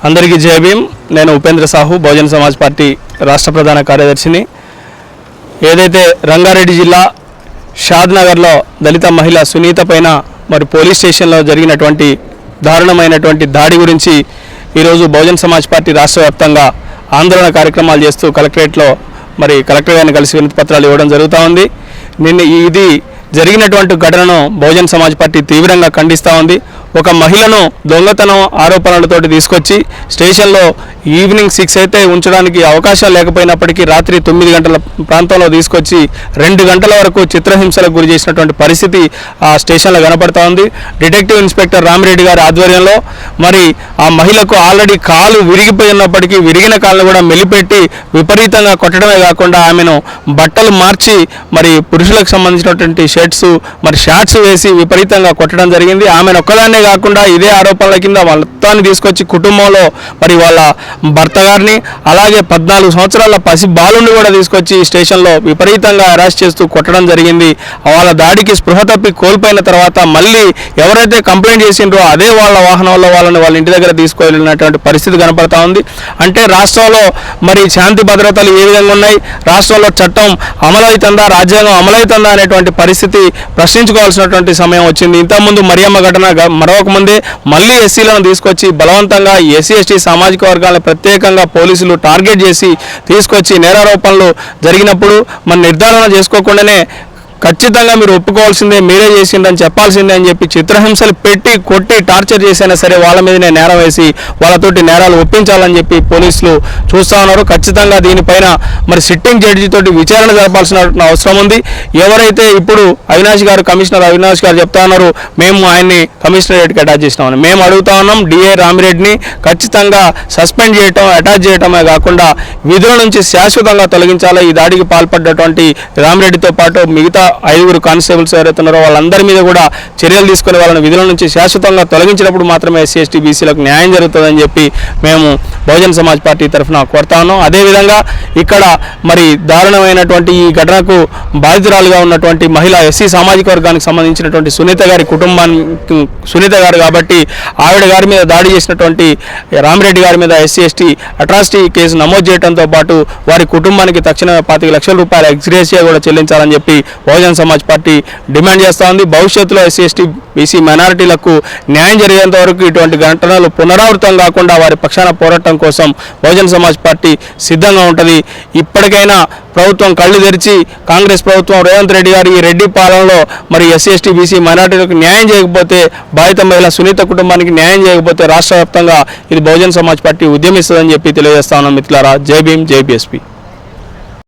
అందరికీ జై భీమ్. నేను ఉపేంద్ర సాహు, బహుజన సమాజ్ పార్టీ రాష్ట్ర ప్రధాన కార్యదర్శిని. ఏదైతే రంగారెడ్డి జిల్లా షాద్నగర్లో దళిత మహిళ సునీత పైన మరి పోలీస్ స్టేషన్లో జరిగినటువంటి దారుణమైనటువంటి దాడి గురించి ఈరోజు బహుజన సమాజ్ పార్టీ రాష్ట్ర వ్యాప్తంగా ఆందోళన కార్యక్రమాలు చేస్తూ కలెక్టరేట్లో మరి కలెక్టర్ గారిని కలిసి వినతి పత్రాలు ఇవ్వడం జరుగుతూ ఉంది. ఇది జరిగినటువంటి ఘటనను బహుజన సమాజ్ పార్టీ తీవ్రంగా ఖండిస్తూ ఉంది. ఒక మహిళను దొంగతనం ఆరోపణలతోటి తీసుకొచ్చి స్టేషన్లో ఈవినింగ్ 6 అయితే ఉంచడానికి అవకాశాలు లేకపోయినప్పటికీ రాత్రి 9 గంటల ప్రాంతంలో తీసుకొచ్చి 2 గంటల వరకు చిత్రహింసలకు గురి చేసినటువంటి పరిస్థితి ఆ స్టేషన్లో కనపడతా ఉంది. డిటెక్టివ్ ఇన్స్పెక్టర్ రామిరెడ్డి గారి ఆధ్వర్యంలో మరి ఆ మహిళకు ఆల్రెడీ కాలు విరిగిపోయి ఉన్నప్పటికీ విరిగిన కాళ్ళను కూడా మెలిపెట్టి విపరీతంగా కొట్టడమే కాకుండా ఆమెను బట్టలు మార్చి మరి పురుషులకు సంబంధించినటువంటి షర్ట్స్ మరి షార్ట్స్ వేసి విపరీతంగా కొట్టడం జరిగింది. ఆమెను ఒక్కదాన్నే కాకుండా ఇదే ఆరోపణల కింద మొత్తాన్ని తీసుకొచ్చి కుటుంబంలో మరి వాళ్ళ భర్త గారిని అలాగే 14 సంవత్సరాల పసి బాలుని కూడా తీసుకొచ్చి స్టేషన్లో విపరీతంగా అరెస్ట్ చేస్తూ కొట్టడం జరిగింది. వాళ్ళ దాడికి స్పృహ తప్పి కోల్పోయిన తర్వాత మళ్ళీ ఎవరైతే కంప్లైంట్ చేసిండ్రో అదే వాళ్ళ వాహనంలో వాళ్ళ ఇంటి దగ్గర తీసుకువెళ్ళినటువంటి పరిస్థితి కనపడతా ఉంది. అంటే రాష్ట్రంలో మరి శాంతి భద్రతలు ఏ విధంగా ఉన్నాయి, రాష్ట్రంలో చట్టం అమలవుతుందా, రాజ్యాంగం అమలవుతుందా అనేటువంటి పరిస్థితి ప్రశ్నించుకోవాల్సినటువంటి సమయం వచ్చింది. ఇంతకుముందు మరియమ్మ ఘటన మరొకముందే మళ్ళీ ఎస్సీలను తీసుకొచ్చి బలవంతంగా ఎస్సీ ఎస్టీ సామాజిక వర్గాలను ప్రత్యేకంగా పోలీసులు టార్గెట్ చేసి తీసుకొచ్చి నేరారోపణలు జరిగినప్పుడు మన నిర్ధారణ చేసుకోకుండానే ఖచ్చితంగా మీరు ఒప్పుకోవాల్సిందే, మీరే చేసిందని చెప్పాల్సిందే అని చెప్పి చిత్రహింసలు పెట్టి కొట్టి టార్చర్ చేసైనా సరే వాళ్ళ మీదనే నేరం వేసి వాళ్ళతోటి నేరాలు ఒప్పించాలని చెప్పి పోలీసులు చూస్తూ ఉన్నారు. ఖచ్చితంగా దీనిపైన మరి సిట్టింగ్ జడ్జి తోటి విచారణ జరపాల్సిన అవసరం ఉంది. ఎవరైతే ఇప్పుడు కమిషనర్ అవినాష్ గారు చెప్తా ఉన్నారు మేము ఆయన్ని కమిషనరేట్కి అటాచ్ చేసినామని, మేము అడుగుతా ఉన్నాం డిఏ రామిరెడ్డిని ఖచ్చితంగా సస్పెండ్ చేయటం, అటాచ్ చేయటమే కాకుండా విధుల నుంచి శాశ్వతంగా తొలగించాలి. ఈ దాడికి పాల్పడ్డటువంటి రామిరెడ్డితో పాటు మిగతా 5 కానిస్టేబుల్స్ ఎవరైతే ఉన్నారో వాళ్ళందరి మీద కూడా చర్యలు తీసుకుని వాళ్ళని విధుల నుంచి శాశ్వతంగా తొలగించినప్పుడు మాత్రమే ఎస్సీ ఎస్టీ బీసీలకు న్యాయం జరుగుతుందని చెప్పి మేము బహుజన సమాజ్ పార్టీ తరఫున కోరుతా ఉన్నాం. అదేవిధంగా ఇక్కడ మరి దారుణమైనటువంటి ఈ ఘటనకు బాధితురాలుగా ఉన్నటువంటి మహిళ ఎస్సీ సామాజిక వర్గానికి సంబంధించినటువంటి సునీత గారు కాబట్టి ఆవిడ గారి మీద దాడి చేసినటువంటి రామిరెడ్డి గారి మీద ఎస్సీ ఎస్టీ అట్రాసిటీ కేసు నమోదు చేయడంతో పాటు వారి కుటుంబానికి తక్షణమే 25 లక్షల రూపాయల ఎక్స్గ్రేషియా కూడా చెల్లించాలని చెప్పి బహుజన సమాజ్ పార్టీ డిమాండ్ చేస్తూ ఉంది. భవిష్యత్తులో ఎస్సీ ఎస్టీ బీసీ మైనారిటీలకు న్యాయం జరిగేంత వరకు ఇటువంటి ఘటనలు పునరావృతం కాకుండా వారి పక్షాన పోరాటం కోసం బహుజన సమాజ్ పార్టీ సిద్ధంగా ఉంటుంది. ఇప్పటికైనా ప్రభుత్వం కళ్ళు తెరిచి కాంగ్రెస్ ప్రభుత్వం రేవంత్ రెడ్డి గారు ఈ రెడ్డి పాలనలో మరి ఎస్సీ ఎస్టీ బీసీ మైనారిటీలకు న్యాయం చేయకపోతే, బాధిత మహిళ సునీత కుటుంబానికి న్యాయం చేయకపోతే రాష్ట్ర వ్యాప్తంగా ఇది బహుజన సమాజ్ పార్టీ ఉద్యమిస్తుందని చెప్పి తెలియజేస్తా ఉన్నాం. మిత్రులారా, జై భీమ్, జై బీఎస్పీ.